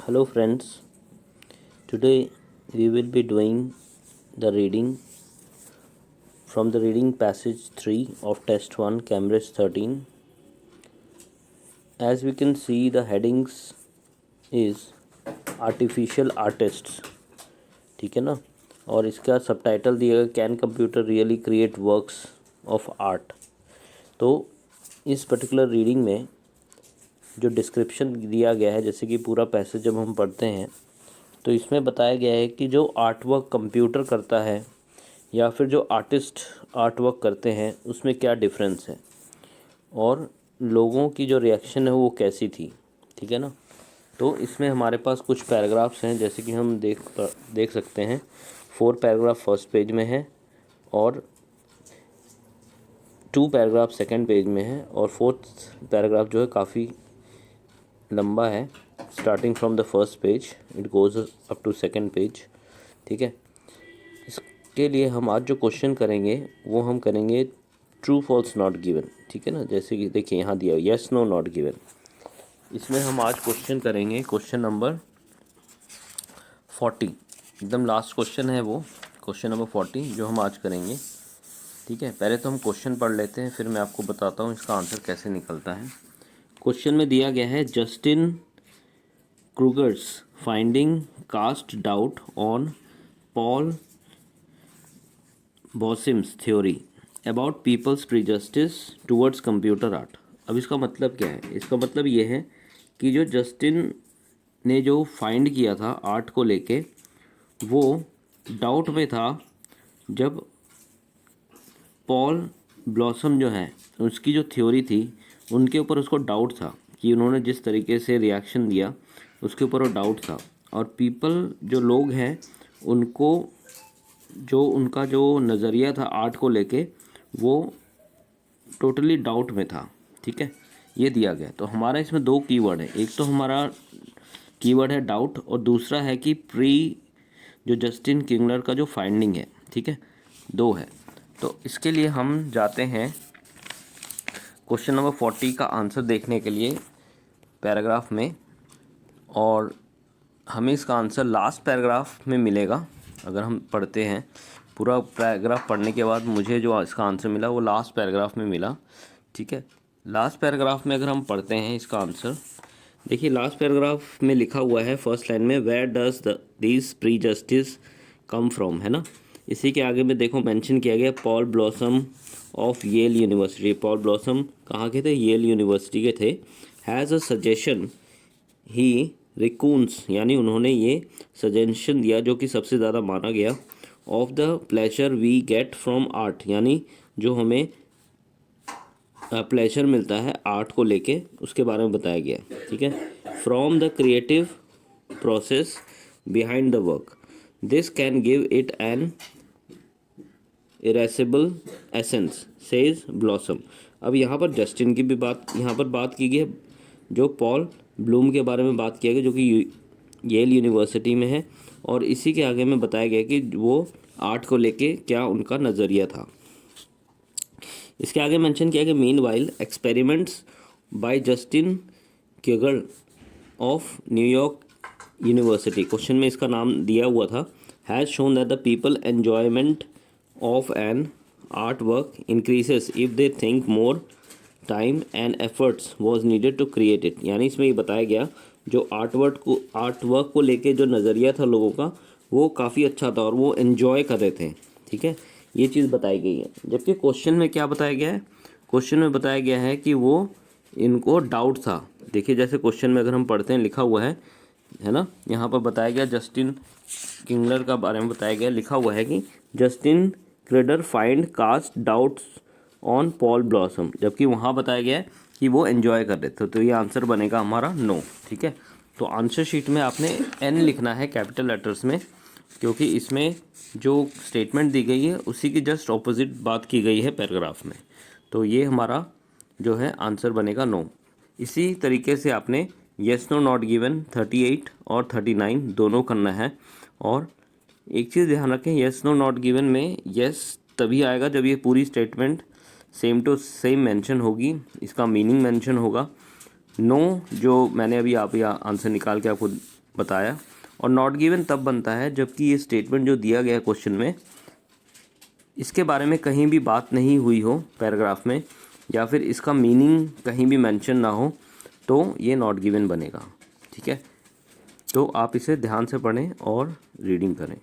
Hello friends, today we will be doing the reading from the reading passage 3 of test 1 Cambridge 13. As we can see, the headings is artificial artists, ठीक है ना। और इसका subtitle दिया गया can computer really create works of art. तो इस particular reading में जो डिस्क्रिप्शन दिया गया है, जैसे कि पूरा पैसेज जब हम पढ़ते हैं तो इसमें बताया गया है कि जो आर्ट वर्क कंप्यूटर करता है या फिर जो आर्टिस्ट आर्ट वर्क करते हैं उसमें क्या डिफरेंस है और लोगों की जो रिएक्शन है वो कैसी थी, ठीक है ना। तो इसमें हमारे पास कुछ पैराग्राफ्स हैं, जैसे कि हम देख सकते हैं। 4 पैराग्राफ फर्स्ट पेज में है और 2 पैराग्राफ सेकंड पेज में है और 4th पैराग्राफ जो है काफ़ी लंबा है। Starting from the first page it goes up to second page, ठीक है। इसके लिए हम आज जो क्वेश्चन करेंगे वो हम करेंगे ट्रू फॉल्स नॉट गिवन, ठीक है ना। जैसे कि देखिए यहाँ दिया यस नो नॉट गिवन। इसमें हम आज क्वेश्चन करेंगे क्वेश्चन नंबर 40, एकदम लास्ट क्वेश्चन है वो, क्वेश्चन नंबर 40 जो हम आज करेंगे, ठीक है। पहले तो हम क्वेश्चन पढ़ लेते हैं, फिर मैं आपको बताता हूँ इसका आंसर कैसे निकलता है। क्वेश्चन में दिया गया है Justin Kruger's finding cast doubt on Paul Bossim's theory about people's prejudice towards computer art. अब इसका मतलब क्या है? इसका मतलब ये है कि जो जस्टिन ने जो फाइंड किया था आर्ट को लेके वो डाउट में था जब पॉल ब्लॉसम जो है उसकी जो थ्योरी थी उनके ऊपर उसको डाउट था कि उन्होंने जिस तरीके से रिएक्शन दिया उसके ऊपर वो डाउट था। और पीपल जो लोग हैं उनको जो उनका जो नज़रिया था आर्ट को लेके वो टोटली डाउट में था, ठीक है। ये दिया गया। तो हमारा इसमें 2 कीवर्ड है, एक तो हमारा कीवर्ड है डाउट और दूसरा है कि जो जस्टिन किंगलर का जो फाइंडिंग है, ठीक है, 2 है। तो इसके लिए हम जाते हैं क्वेश्चन नंबर 40 का आंसर देखने के लिए पैराग्राफ में, और हमें इसका आंसर लास्ट पैराग्राफ में मिलेगा। अगर हम पढ़ते हैं पूरा पैराग्राफ पढ़ने के बाद मुझे जो इसका आंसर मिला वो लास्ट पैराग्राफ में मिला, ठीक है। लास्ट पैराग्राफ में अगर हम पढ़ते हैं इसका आंसर, देखिए लास्ट पैराग्राफ में लिखा हुआ है फर्स्ट लाइन में where does these prejudice come from, है ना। इसी के आगे में देखो मेंशन किया गया Paul Blossom of Yale University. Paul Blossom कहाँ के थे? येल यूनिवर्सिटी के थे। हैज़ अ सजेशन ही रिकून्स, यानी उन्होंने ये सजेशन दिया जो कि सबसे ज़्यादा माना गया, of the pleasure we get from art, यानी जो हमें प्लेजर मिलता है आर्ट को लेके उसके बारे में बताया गया, ठीक है। From the creative process behind the work this can give it an irresistible essence says Blossom. अब यहाँ पर जस्टिन की भी बात की गई है, जो पॉल ब्लूम के बारे में बात किया गया जो कि येल यूनिवर्सिटी में है, और इसी के आगे में बताया गया कि वो आर्ट को लेके क्या उनका नज़रिया था। इसके आगे मेंशन किया कि meanwhile experiments by Justin Kruger of New York university, question में इसका नाम दिया हुआ था, has shown that the people enjoyment of an art work increases if they think more time and efforts was needed to create it. यानी इसमें ये बताया गया जो आर्ट वर्क को लेके जो नज़रिया था लोगों का वो काफ़ी अच्छा था और वो एन्जॉय कर रहे थे, ठीक है। ये चीज़ बताई गई है। जबकि क्वेश्चन में क्या बताया गया है? क्वेश्चन में बताया गया है कि वो इनको डाउट था। देखिए जैसे क्वेश्चन में अगर हम पढ़ते हैं लिखा हुआ है ना, यहाँ पर बताया गया जस्टिन किंगलर का बारे में बताया गया, लिखा हुआ है कि Justin Kreider find cast doubts on Paul Blossom, जबकि वहाँ बताया गया है कि वो एन्जॉय कर रहे थे। तो ये आंसर बनेगा हमारा नो, ठीक है। तो आंसर शीट में आपने एन लिखना है कैपिटल लेटर्स में, क्योंकि इसमें जो स्टेटमेंट दी गई है उसी की जस्ट ऑपोजिट बात की गई है पैराग्राफ में। तो ये हमारा जो है आंसर बनेगा नो। इसी तरीके से आपने येस नो नॉट गिवन 38 और 39 दोनों करना है। और एक चीज़ ध्यान रखें, येस नो नॉट गिवन में येस तभी आएगा जब ये पूरी statement same to same mention होगी, इसका मीनिंग मेंशन होगा। नो जो मैंने अभी आप या आंसर निकाल के आपको बताया। और नॉट गिवन तब बनता है जबकि ये स्टेटमेंट जो दिया गया है क्वेश्चन में, इसके बारे में कहीं भी बात नहीं हुई हो पैराग्राफ में, या फिर इसका मीनिंग कहीं भी मेंशन ना हो, तो ये नॉट गिवन बनेगा। ठीक है, तो आप इसे ध्यान से पढ़ें और रीडिंग करें।